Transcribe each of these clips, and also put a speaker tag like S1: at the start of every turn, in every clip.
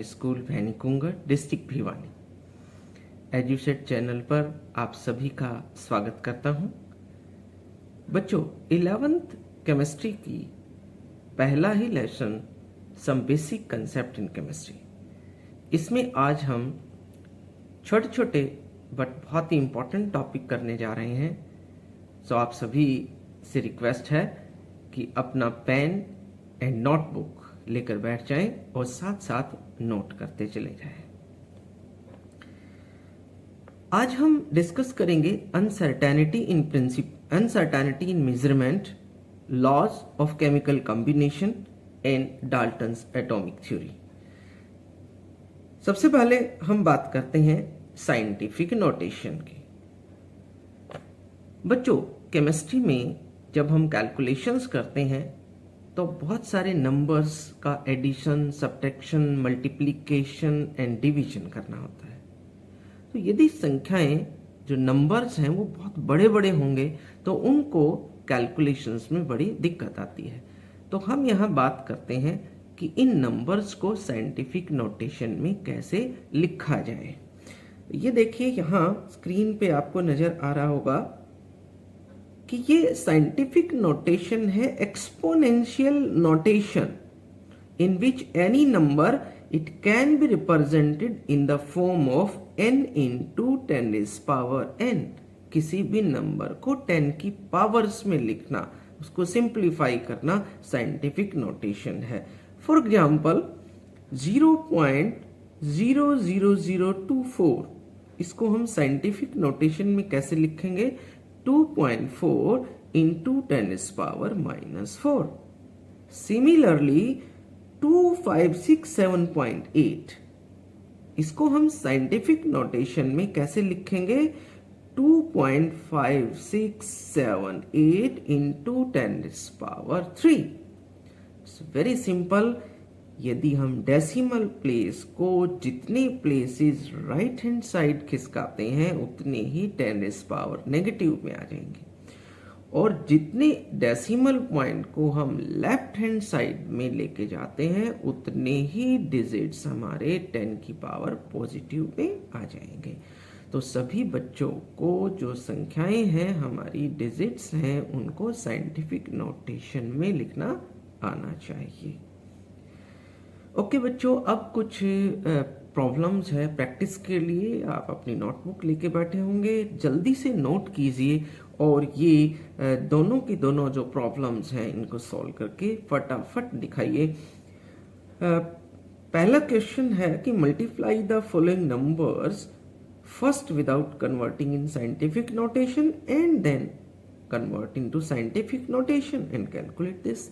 S1: School Bhainikungar, district Bhiwani. Edusat channel पर आप सभी का स्वागत करता हूं। बच्चों, 11th केमिस्ट्री की पहला ही lesson some basic concept in chemistry. इसमें आज हम छोटे छोटे बट बहुत ही इंपॉर्टेंट टॉपिक करने जा रहे हैं। सो आप सभी से रिक्वेस्ट है कि अपना पेन एंड नोटबुक लेकर बैठ जाएं और साथ साथ नोट करते चले जाएं। आज हम डिस्कस करेंगे uncertainty in measurement, laws of chemical combination and Dalton's atomic theory. सबसे पहले हम बात करते हैं साइंटिफिक नोटेशन की। बच्चों, केमिस्ट्री में जब हम कैलकुलेशंस करते हैं तो बहुत सारे नंबर्स का addition, subtraction, multiplication and division करना होता है। तो यदि संख्याएं जो नंबर्स हैं वो बहुत बड़े बड़े होंगे तो उनको कैलकुलेशंस में बड़ी दिक्कत आती है। तो हम यहाँ बात करते हैं कि इन नंबर्स को साइंटिफिक नोटेशन में कैसे लिखा जाए। ये देखिए, यहाँ स्क्रीन पे आपको नजर आ रहा होगा कि ये साइंटिफिक नोटेशन है exponential notation, in which any number it can be represented in the form of n into 10 is power n। किसी भी नंबर को 10 की पावर्स में लिखना, उसको सिंप्लीफाई करना साइंटिफिक नोटेशन है। फॉर एग्जाम्पल 0.00024, इसको हम साइंटिफिक नोटेशन में कैसे लिखेंगे? 2.4 into 10 is power -4। सिमिलरली 2567.8, इसको हम साइंटिफिक नोटेशन में कैसे लिखेंगे? 2.5678 into 10 is power 3। Very simple. यदि हम डेसिमल प्लेस को जितने प्लेसेस राइट हैंड साइड खिसकाते हैं उतने ही 10 इज पावर नेगेटिव में आ जाएंगे, और जितने डेसिमल पॉइंट को हम लेफ्ट हैंड साइड में लेके जाते हैं उतने ही डिजिट्स हमारे 10 की पावर पॉजिटिव में आ जाएंगे। तो सभी बच्चों को जो संख्याएं हैं, हमारी डिजिट्स हैं, उनको साइंटिफिक नोटेशन में लिखना आना चाहिए। ओके बच्चों, अब कुछ प्रॉब्लम्स है प्रैक्टिस के लिए। आप अपनी नोटबुक लेके बैठे होंगे, जल्दी से नोट कीजिए और ये दोनों की दोनों जो प्रॉब्लम्स हैं इनको सॉल्व करके फटाफट दिखाइए। पहला क्वेश्चन है कि multiply the following numbers first without converting in scientific notation and then convert into scientific notation and calculate this.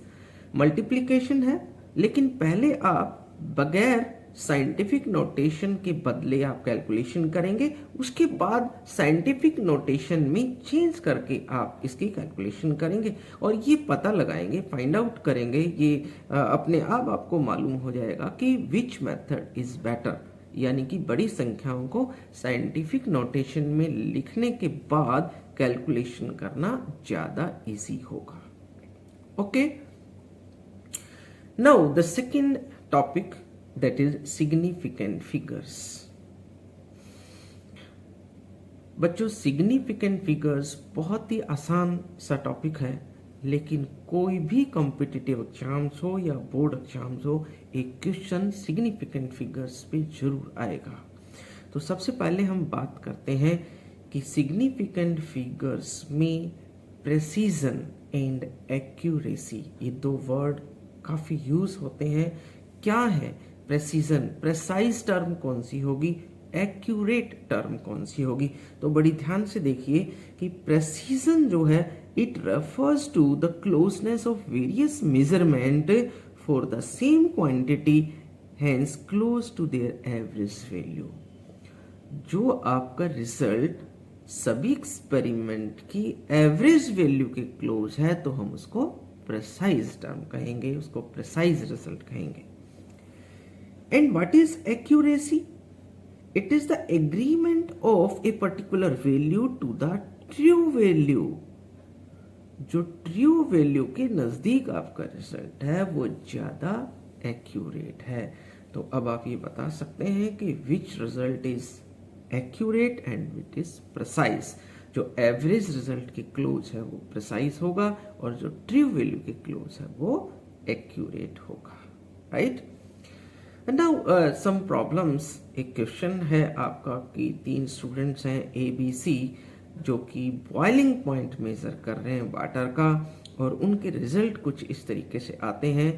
S1: Multiplication है, लेकिन पहले आप बगैर साइंटिफिक नोटेशन के बदले आप कैलकुलेशन करेंगे, उसके बाद साइंटिफिक नोटेशन में चेंज करके आप इसकी कैलकुलेशन करेंगे और ये पता लगाएंगे, फाइंड आउट करेंगे। ये अपने आप आपको मालूम हो जाएगा कि विच मेथड इज बेटर, यानी कि बड़ी संख्याओं को साइंटिफिक नोटेशन में लिखने के बाद कैलकुलेशन करना ज्यादा इजी होगा। Okay, now the second topic, that is significant figures। बच्चों, significant figures बहुत ही आसान सा टॉपिक है, लेकिन कोई भी कॉम्पिटिटिव एग्जाम्स हो या बोर्ड एग्जाम्स हो, एक क्वेश्चन सिग्निफिकेंट फिगर्स पे जरूर आएगा। तो सबसे पहले हम बात करते हैं कि सिग्निफिकेंट फिगर्स में प्रेसिजन एंड एक्यूरेसी, ये दो वर्ड काफी यूज होते हैं। क्या है प्रेसिजन? प्रेसाइज टर्म कौन सी होगी? एक्यूरेट टर्म कौन सी होगी? तो बड़ी ध्यान से देखिए कि प्रेसिजन जो है, it refers to the closeness of various measurement for the same quantity, hence close to their average value. जो आपका रिजल्ट सभी एक्सपेरिमेंट की एवरेज वैल्यू के क्लोज है तो हम उसको प्रेसाइज टर्म कहेंगे, उसको प्रेसाइज रिजल्ट कहेंगे। And what is accuracy? It is the agreement of a particular value to the true value. जो ट्रू वैल्यू के नजदीक आपका रिजल्ट है वो ज्यादा एक्यूरेट है। तो अब आप ये बता सकते हैं कि which result is accurate and which is precise. जो एवरेज रिजल्ट के क्लोज है वो प्रिसाइज होगा और जो ट्रू वैल्यू के क्लोज है वो एक्यूरेट होगा, राइट। Now some problems. एक क्वेश्चन है आपका कि 3 स्टूडेंट्स हैं ABC जो कि बॉइलिंग पॉइंट मेजर कर रहे हैं वाटर का और उनके रिजल्ट कुछ इस तरीके से आते हैं।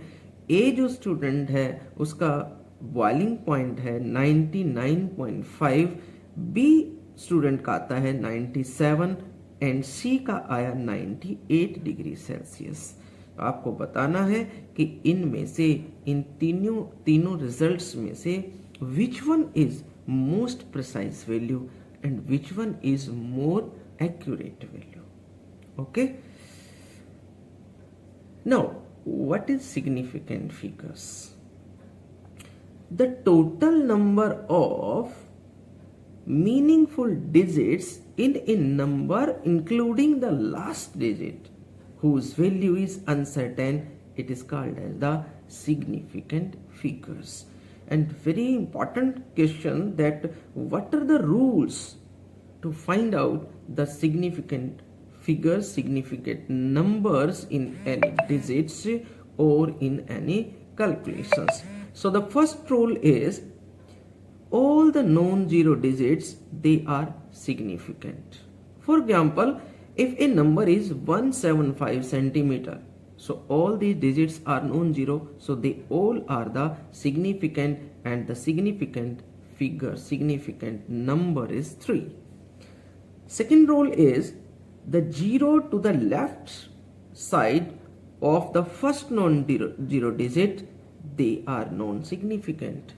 S1: A जो स्टूडेंट है उसका बॉइलिंग पॉइंट है 99.5, B स्टूडेंट का आता है 97 एंड C का आया 98 डिग्री सेल्सियस। आपको बताना है कि इनमें से इन तीनों रिजल्ट्स में से which one is most precise value and which one is more accurate value. Okay, now what is significant figures? The total number of meaningful digits in a number including the last digit whose value is uncertain, it is called as the significant figures. And very important question, that what are the rules to find out the significant figures, significant numbers in any digits or in any calculations. So the first rule is all the non-zero digits, they are significant. For example, if a number is 175 centimeter, so all these digits are non-zero, so they all are the significant, and the significant figure, significant number is 3. Second rule is the 0 to the left side of the first non-zero digit, they are non-significant.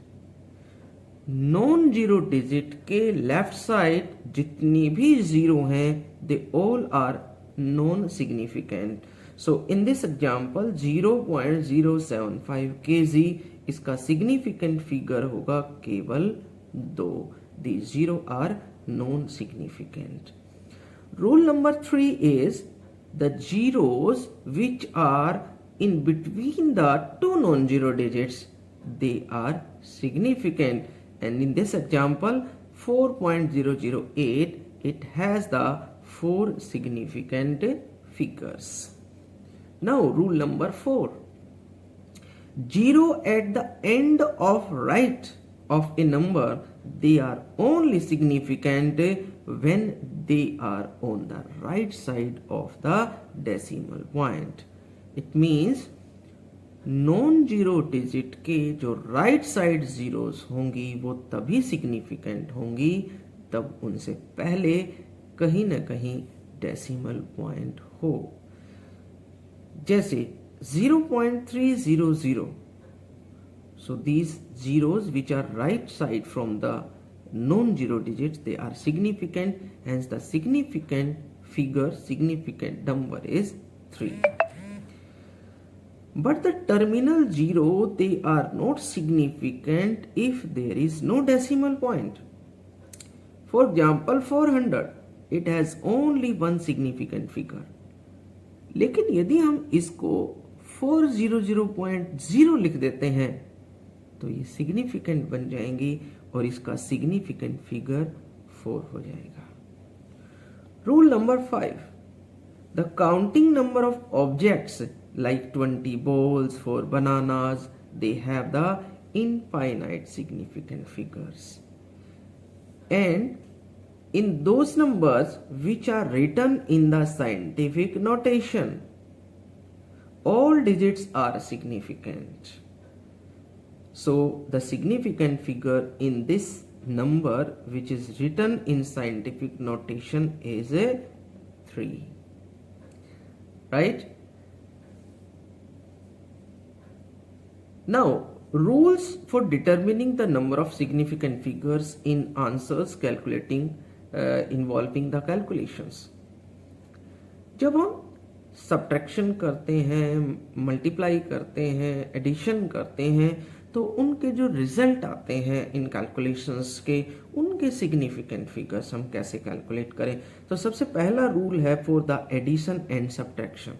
S1: Non-zero digit के left side जितनी भी zero हैं, they all are non-significant. So in this example 0.075 kg, इसका significant figure होगा केवल 2. These 0 are non-significant. Rule number 3 is the zeros which are in between the two non-zero digits, they are significant. And in this example 4.008, it has the 4 significant figures. Now rule number 4, 0 at the end of right of a number, they are only significant when they are on the right side of the decimal point. It means non-zero digit के जो right side zeros होंगी वो तभी significant होंगी तब उनसे पहले कहीं ना कहीं decimal point हो। जैसे 0.300, so these zeros which are right side from the non-zero digits, they are significant, hence the significant figure, significant number is 3. But the terminal 0, they are not significant if there is no decimal point. For example 400, it has only one significant figure. लेकिन यदि हम इसको 400.0 लिख देते हैं तो ये significant बन जाएंगी और इसका सिग्निफिकेंट फिगर 4 हो जाएगा। Rule number 5, the counting number of objects like 20 balls for bananas, they have the infinite significant figures, and in those numbers which are written in the scientific notation, all digits are significant. So the significant figure in this number which is written in scientific notation is a 3, right? Now rules for determining the number of significant figures in answers calculating involving the calculations. जब हम subtraction करते हैं, multiply करते हैं, addition करते हैं, तो उनके जो रिजल्ट आते हैं इन कैलकुलेशंस के, उनके सिग्निफिकेंट फिगर्स हम कैसे कैलकुलेट करें। तो सबसे पहला रूल है for the addition and subtraction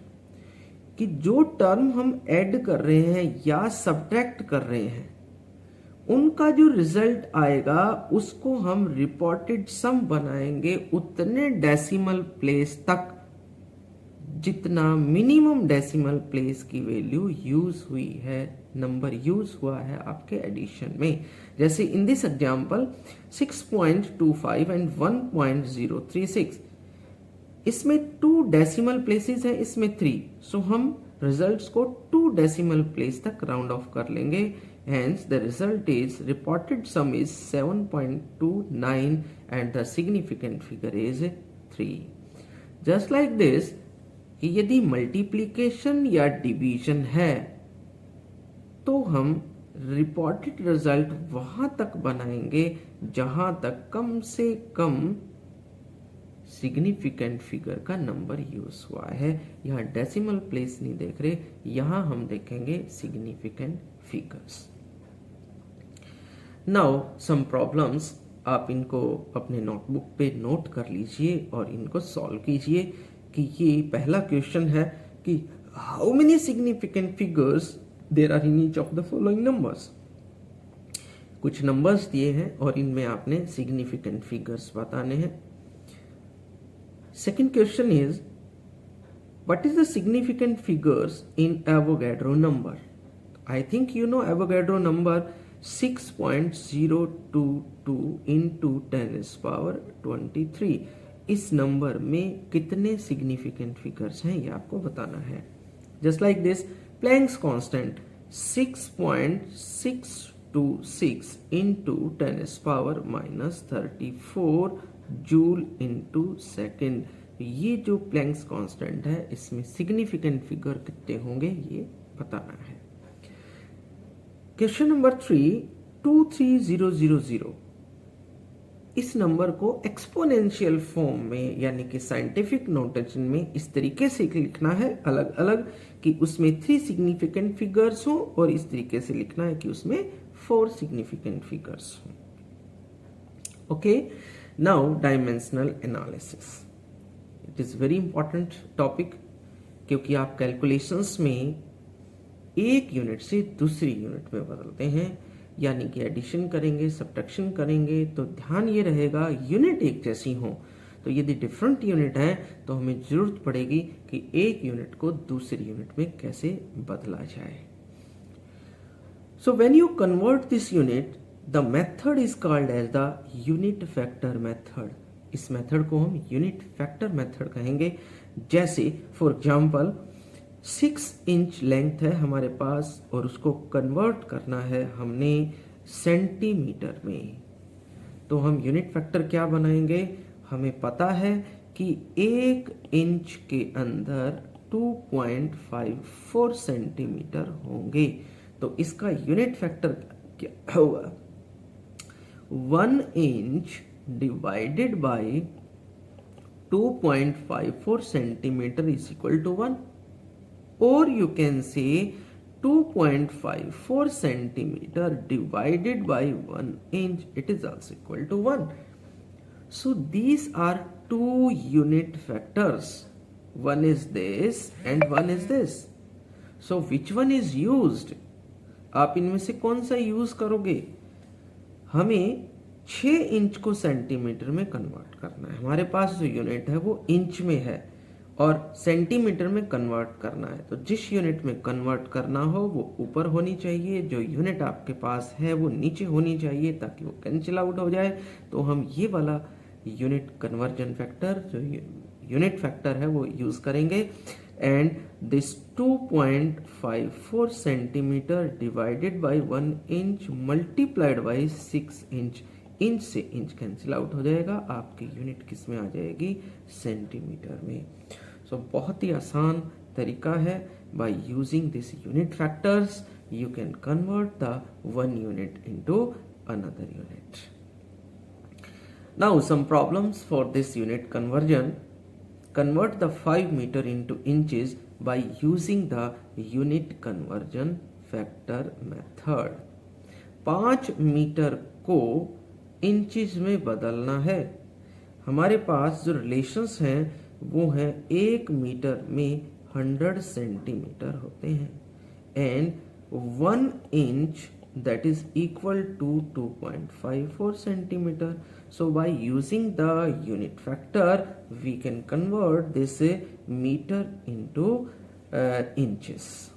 S1: कि जो टर्म हम ऐड कर रहे हैं या सब्ट्रैक्ट कर रहे हैं उनका जो रिजल्ट आएगा उसको हम रिपोर्टेड सम बनाएंगे उतने डेसिमल प्लेस तक जितना मिनिमम डेसिमल प्लेस की वैल्यू यूज हुई है, नंबर यूज हुआ है आपके एडिशन में। जैसे इन दिस एग्जांपल 6.25 एंड 1.036, इसमें 2 डेसिमल प्लेसेस है, इसमें 3, सो हम रिजल्ट्स को 2 डेसिमल प्लेस तक राउंड ऑफ कर लेंगे। Hence the result is reported sum is 7.29 and the significant figure is 3. Just like this, यदि मल्टीप्लिकेशन या डिवीजन है तो हम रिपोर्टेड रिजल्ट वहां तक बनाएंगे जहां तक कम से कम सिग्निफिकेंट फिगर का नंबर यूज हुआ है। यहां डेसिमल प्लेस नहीं देख रहे, यहां हम देखेंगे significant figures. Now some problems, आप इनको अपने नोटबुक पे नोट कर लीजिए और इनको सॉल्व कीजिए। कि ये पहला क्वेश्चन है कि how many significant figures there are in each of the following numbers. कुछ नंबर्स दिए हैं और इनमें आपने सिग्निफिकेंट फिगर्स बताने हैं। Second question is what is the significant figures in Avogadro number. I think you know Avogadro number 6.022 into 10⁻23। इस number में कितने सिग्निफिकेंट फिगर्स हैं ये आपको बताना है। Just like this, Planck's constant 6.626 into 10⁻34 joule into second. ये जो प्लैंक्स कांस्टेंट है इसमें सिग्निफिकेंट फिगर कितने होंगे ये बताना है। Question number 3, 23000। इस नंबर को एक्सपोनेंशियल फॉर्म में यानी कि साइंटिफिक नोटेशन में इस तरीके से लिखना है अलग अलग कि उसमें 3 सिग्निफिकेंट फिगर्स हो, और इस तरीके से लिखना है कि उसमें 4 सिग्निफिकेंट फिगर्स हो। Okay, now dimensional analysis, it is very important topic, क्योंकि आप कैलकुलेशंस में एक यूनिट से दूसरी यूनिट में बदलते हैं, यानी कि एडिशन करेंगे, सब्ट्रैक्शन करेंगे, तो ध्यान ये रहेगा यूनिट एक जैसी हो। तो यदि डिफरेंट यूनिट है तो हमें जरूरत पड़ेगी कि एक यूनिट को दूसरी यूनिट में कैसे बदला जाए। So when you convert this unit, the method is called as the unit factor method. इस मेथड को हम यूनिट फैक्टर मेथड कहेंगे। जैसे फॉर एग्जाम्पल 6 इंच लेंथ है हमारे पास और उसको कन्वर्ट करना है हमने सेंटीमीटर में, तो हम यूनिट फैक्टर क्या बनाएंगे। हमें पता है कि 1 इंच के अंदर 2.54 सेंटीमीटर होंगे, तो इसका यूनिट फैक्टर क्या होगा, 1 inch divided by 2.54 centimetre is equal to 1, or you can say 2.54 centimeter divided by 1 inch, it is also equal to 1. So these are 2 unit factors, one is this and one is this. So which one is used? आप इनमें से कौन सा use करोगे। हमें 6 inch को centimetre में convert करना है। हमारे पास जो यूनिट है वो इंच में है और सेंटीमीटर में कन्वर्ट करना है, तो जिस यूनिट में कन्वर्ट करना हो वो यूपर होनी चाहिए, जो यूनिट आपके पास है वो नीचे होनी चाहिए ताकि वो कैंसिल आउट हो जाए। तो हम ये वाला यूनिट कन्वर्जन फैक्टर जो यूनिट फैक्टर है वो यूज करेंगे। And this 2.54 centimetre divided by 1 inch multiplied by 6 inch, inch से इंच कैंसिल आउट हो जाएगा, आपकी यूनिट किस में आ जाएगी, सेंटीमीटर में। सो बहुत ही आसान तरीका है, by using this unit factors you can convert the 1 unit into another unit. Now some problems for this unit conversion. Convert the 5 meter into inches by using the unit conversion factor method. 5 metre को inches में बदलना है। हमारे पास जो relations हैं वो हैं 1 metre में 100 सेंटीमीटर होते हैं and 1 inch that is equal to 2.54 centimeter. So by using the unit factor, we can convert this meter into inches.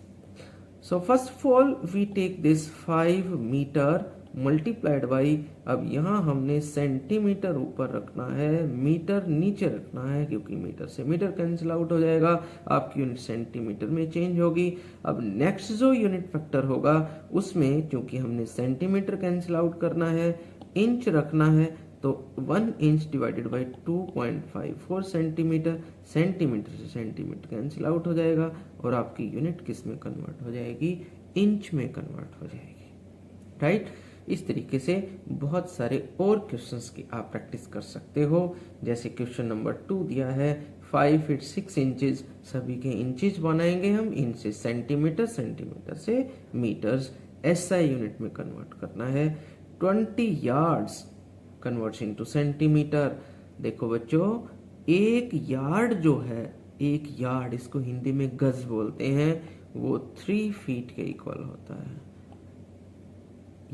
S1: So first of all, we take this 5 meter multiplied by, अब यहाँ हमने centimetre ऊपर रखना है, metre नीचे रखना है, क्योंकि मीटर से मीटर कैंसिल आउट हो जाएगा, आपकी यूनिट सेंटीमीटर में चेंज होगी। अब नेक्स्ट जो यूनिट फैक्टर होगा उसमें क्योंकि हमने सेंटीमीटर कैंसिल आउट करना है, इंच रखना है, तो 1 inch divided by 2.54 centimetre, centimetre से सेंटीमीटर कैंसिल आउट हो जाएगा और आपकी यूनिट किस में कन्वर्ट हो जाएगी, इंच में कन्वर्ट हो जाएगी, राइट। इस तरीके से बहुत सारे और क्वेश्चंस की आप प्रैक्टिस कर सकते हो। जैसे क्वेश्चन नंबर 2 दिया है 5 फीट 6 इंचेस, सभी के इंचेस बनाएंगे हम, इंच से सेंटीमीटर, सेंटीमीटर से मीटर्स, एसआई यूनिट में कन्वर्ट करना है। 20 यार्ड्स कन्वर्ट्स इनटू सेंटीमीटर। देखो बच्चों, एक यार्ड जो है, एक यार्ड, इसको हिंदी में गज बोलते हैं, वो 3 फीट के इक्वल होता है,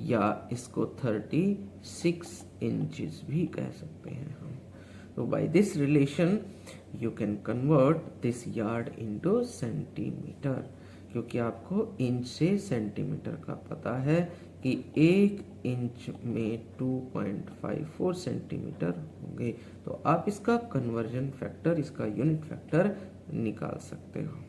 S1: या इसको 36 इंचेस भी कह सकते हैं हम। तो by this relation you can convert this yard into centimetre, क्योंकि आपको इंच से सेंटीमीटर का पता है कि 1 इंच में 2.54 सेंटीमीटर होंगे। तो आप इसका कन्वर्जन फैक्टर, इसका यूनिट फैक्टर निकाल सकते हो।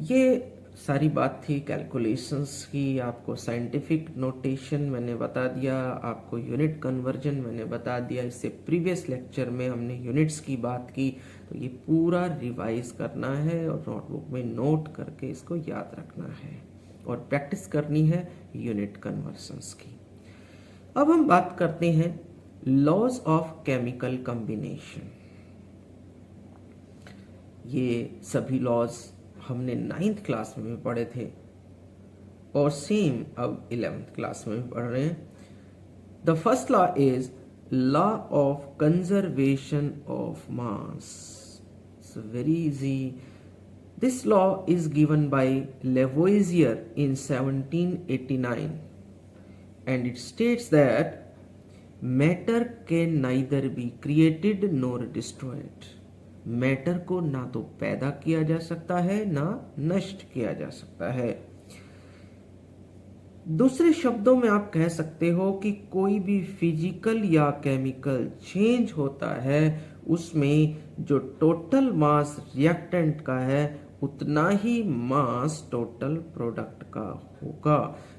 S1: ये सारी बात थी कैलकुलेशंस की। आपको साइंटिफिक नोटेशन मैंने बता दिया, आपको यूनिट कन्वर्जन मैंने बता दिया। इससे प्रीवियस लेक्चर में हमने यूनिट्स की बात की, तो ये पूरा रिवाइज करना है और नोटबुक में नोट करके इसको याद रखना है और प्रैक्टिस करनी है यूनिट कन्वर्जन्स की। अब हम बात करते हैं लॉज ऑफ केमिकल कॉम्बिनेशन। ये सभी लॉज हमने 9th क्लास में भी पढ़े थे और सेम अब 11th क्लास में भी पढ़ रहे हैं। The first law is law of conservation of mass. It's very easy. This law is given by Lavoisier in 1789 and it states that matter can neither be created nor destroyed. Matter को ना तो पैदा किया जा सकता है ना नष्ट किया जा सकता है। दूसरे शब्दों में आप कह सकते हो कि कोई भी फिजिकल या केमिकल चेंज होता है उसमें जो टोटल मास रिएक्टेंट का है उतना ही मास टोटल प्रोडक्ट का होगा।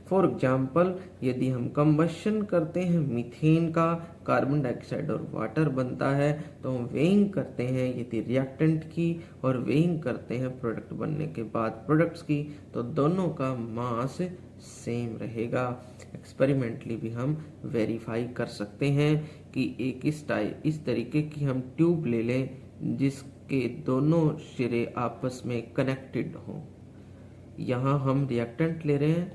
S1: फॉर एग्जाम्पल, यदि हम कंबशन करते हैं मीथेन का, कार्बन डाइऑक्साइड और वाटर बनता है, तो हम वेइंग करते हैं यदि रिएक्टेंट की और वेइंग करते हैं प्रोडक्ट बनने के बाद प्रोडक्ट्स की, तो दोनों का मास सेम रहेगा। एक्सपेरिमेंटली भी हम वेरीफाई कर सकते हैं कि एक इस तरीके की हम ट्यूब ले लें जिसके दोनों सिरे आपस में कनेक्टेड हों। यहाँ हम रिएक्टेंट ले रहे हैं,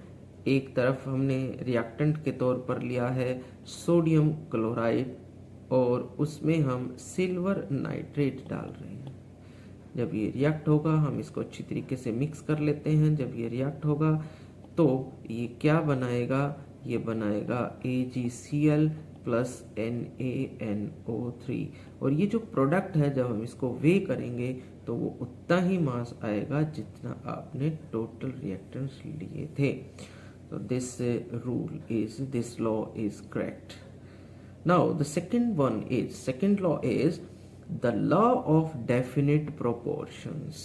S1: एक तरफ हमने रिएक्टेंट के तौर पर लिया है सोडियम क्लोराइड और उसमें हम सिल्वर नाइट्रेट डाल रहे हैं। जब ये रिएक्ट होगा हम इसको अच्छी तरीके से मिक्स कर लेते हैं। जब ये रिएक्ट होगा तो ये क्या बनाएगा, ये बनाएगा AgCl प्लस NaNO3 और ये जो प्रोडक्ट है जब हम इसको वे करेंगे तो वो उतना ही मास आएगा जितना आपने टोटल रिएक्टेंट्स लिए थे। So this this law is correct. Now the second law is the law of definite proportions.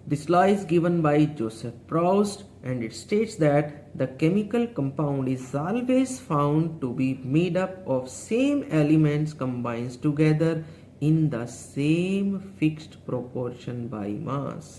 S1: This law is given by Joseph Proust and it states that the chemical compound is always found to be made up of same elements combined together in the same fixed proportion by mass.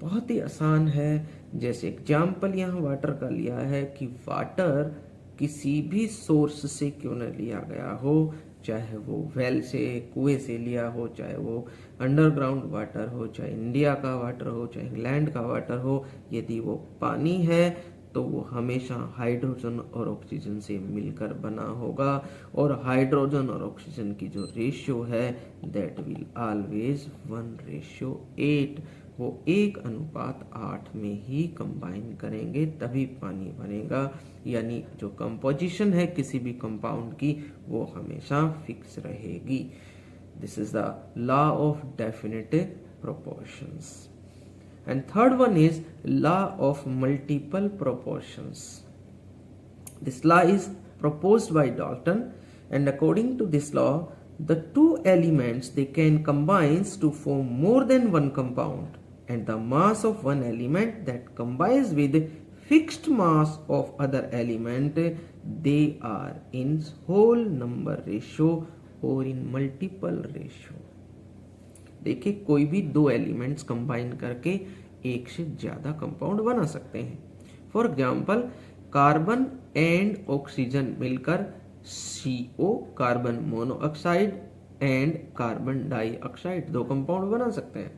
S1: बहुत ही आसान है। जैसे example यहाँ water का लिया है कि water किसी भी सोर्स से क्यों न लिया गया हो, चाहे वो वेल से, कुएं से लिया हो, चाहे वो अंडरग्राउंड वाटर हो, चाहे इंडिया का वाटर हो, चाहे इंग्लैंड का वाटर हो, यदि वो पानी है तो वो हमेशा हाइड्रोजन और ऑक्सीजन से मिलकर बना होगा और हाइड्रोजन और ऑक्सीजन की जो रेशियो है दैट विल ऑलवेज 1:8। वो 1:8 में ही कंबाइन करेंगे तभी पानी बनेगा। यानी जो कंपोजिशन है किसी भी कंपाउंड की वो हमेशा फिक्स रहेगी। This is the law of definite proportions. And third one is law of multiple proportions. This law is proposed by Dalton, and according to this law, the two elements they can combine to form more than one compound, and the mass of one element that combines with fixed mass of other element, they are in whole number ratio or in multiple ratio. देखिए कोई भी दो elements combine करके एक से ज्यादा compound बना सकते हैं। For example carbon and oxygen मिलकर CO carbon monoxide and carbon dioxide दो कंपाउंड बना सकते हैं।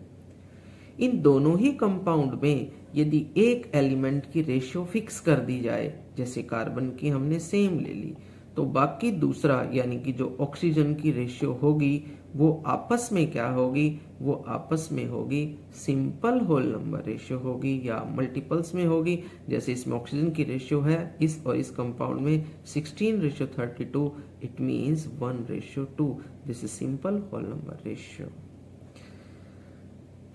S1: इन दोनों ही कंपाउंड में यदि एक एलिमेंट की रेशियो फिक्स कर दी जाए, जैसे कार्बन की हमने सेम ले ली, तो बाकी दूसरा यानी कि जो ऑक्सीजन की रेशियो होगी वो आपस में क्या होगी, वो आपस में होगी सिंपल होल नंबर रेशियो होगी या मल्टीपल्स में होगी। जैसे इसमें ऑक्सीजन की रेशियो है इस और इस कंपाउंड में 16:32, it means 1:2। This is simple whole number ratio.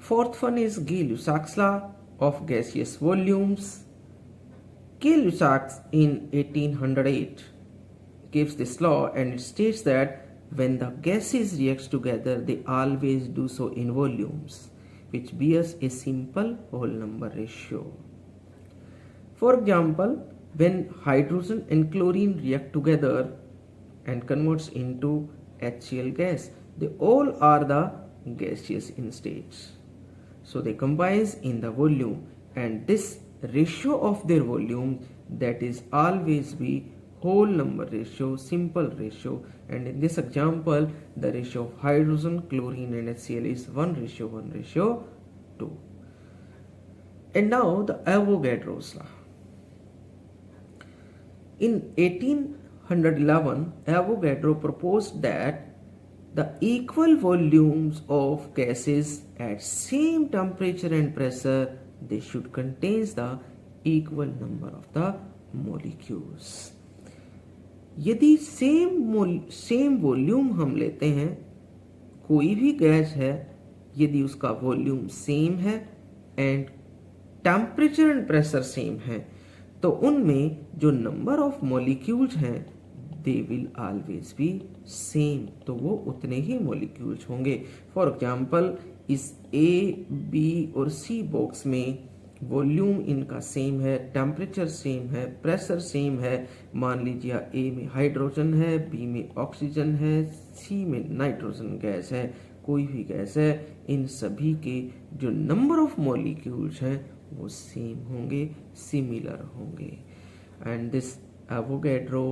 S1: Fourth one is Gay-Lussac's law of gaseous volumes. Gay-Lussac in 1808 gives this law, and it states that when the gases react together, they always do so in volumes, which bears a simple whole number ratio. For example, when hydrogen and chlorine react together and converts into HCl gas, they all are the gaseous in states. So they combine in the volume, and this ratio of their volume, that is always be whole number ratio, simple ratio, and in this example the ratio of hydrogen, chlorine and HCl is 1:1:2. And now the Avogadro's law. In 1811, Avogadro proposed that the equal volumes of gases at same temperature and pressure, they should contain the equal number of the molecules. यदि same volume हम लेते हैं, कोई भी gas है, यदि उसका volume same है and temperature and pressure same है, तो उनमें जो नंबर ऑफ मॉलिक्यूल्स हैं they will always be same, तो वो उतने ही मॉलिक्यूल्स होंगे। फॉर एग्जांपल इस A, B और C बॉक्स में वॉल्यूम इनका सेम है, टेम्परेचर सेम है, प्रेशर सेम है। मान लीजिए A में हाइड्रोजन है, B में ऑक्सीजन है, C में नाइट्रोजन गैस है, कोई भी गैस है, इन सभी के जो नंबर ऑफ मॉलिक्यूल्स हैं वो सेम होंगे, सिमिलर होंगे। And this Avogadro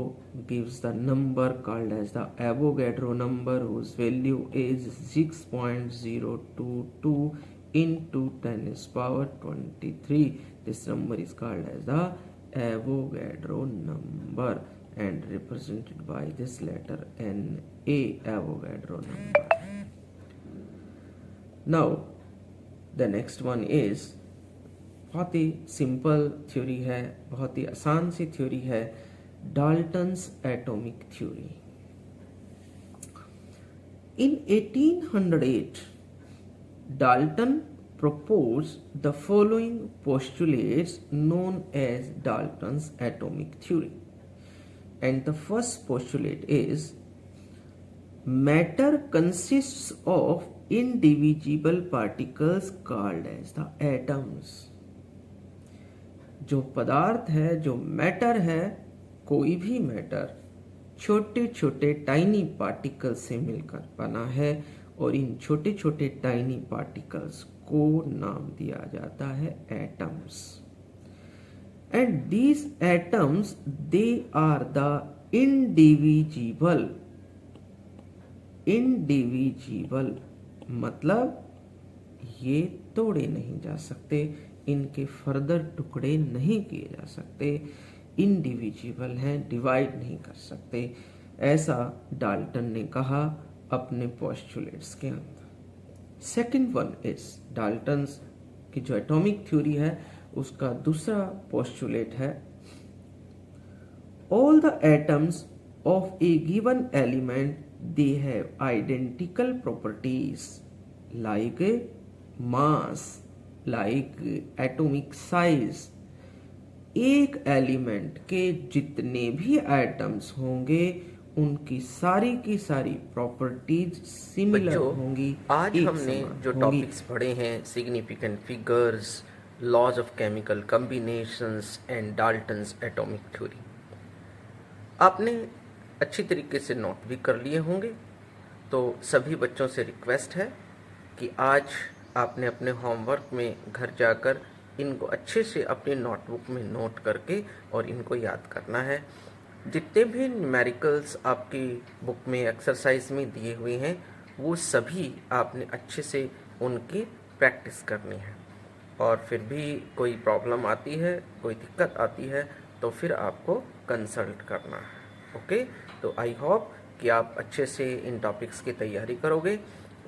S1: gives the number called as the Avogadro number, whose value is 6.022 into 10⁻23. This number is called as the Avogadro number and represented by this letter Na, Avogadro number. Now the next one is बहुत ही simple theory है, बहुत ही आसान सी theory है, Dalton's atomic theory. In 1808, Dalton proposed the following postulates known as Dalton's atomic theory. And the first postulate is matter consists of indivisible particles called as the atoms. जो पदार्थ है, जो matter है, कोई भी मैटर छोटे छोटे टाइनी पार्टिकल्स से मिलकर बना है और इन छोटे छोटे टाइनी पार्टिकल्स को नाम दिया जाता है atoms. And these atoms they are the indivisible मतलब ये तोड़े नहीं जा सकते, इनके फर्दर टुकड़े नहीं किए जा सकते, इनडिविजिबल हैं, डिवाइड नहीं कर सकते, ऐसा डाल्टन ने कहा अपने पोस्टुलेट्स के अंदर। सेकंड वन इज डाल्टन्स कि जो एटॉमिक थ्योरी है उसका दूसरा पोस्टुलेट है, all the atoms of a given element they have identical properties like mass, like atomic size. एक एलिमेंट के जितने भी एटम्स होंगे उनकी सारी की सारी प्रॉपर्टीज सिमिलर होंगी।
S2: आज
S1: एक
S2: हमने
S1: समान
S2: जो
S1: होंगी।
S2: टॉपिक्स पढ़े हैं, significant figures, laws of chemical combinations and Dalton's atomic theory, आपने अच्छी तरीके से नोट भी कर लिए होंगे। तो सभी बच्चों से रिक्वेस्ट है कि आज आपने अपने होमवर्क में घर जाकर इनको अच्छे से अपनी नोटबुक में नोट करके और इनको याद करना है। जितने भी न्यूमेरिकल्स आपकी बुक में एक्सरसाइज में दिए हुए हैं वो सभी आपने अच्छे से उनकी प्रैक्टिस करनी है। और फिर भी कोई प्रॉब्लम आती है, कोई दिक्कत आती है तो फिर आपको कंसल्ट करना है। ओके, तो आई होप कि आप अच्छे से इन टॉपिक्स की तैयारी करोगे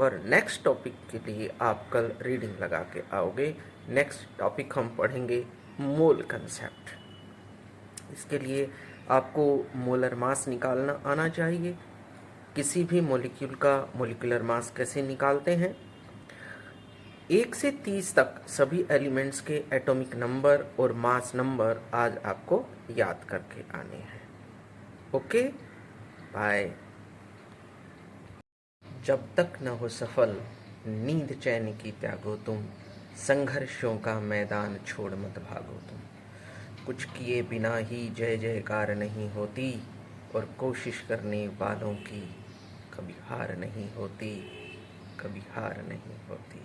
S2: और नेक्स्ट टॉपिक के लिए आप कल रीडिंग लगा के आओगे। नेक्स्ट टॉपिक हम पढ़ेंगे मोल कंसेप्ट। इसके लिए आपको मोलर मास निकालना आना चाहिए। किसी भी मॉलिक्यूल का मॉलिक्यूलर मास कैसे निकालते हैं, 1 से 30 तक सभी एलिमेंट्स के एटॉमिक नंबर और मास नंबर आज आपको याद करके आने हैं। Okay, bye. जब तक न हो सफल नींद चैन की त्यागो तुम, संघर्षों का मैदान छोड़ मत भागो तुम। कुछ किए बिना ही जय जयकार नहीं होती, और कोशिश करने वालों की कभी हार नहीं होती, कभी हार नहीं होती।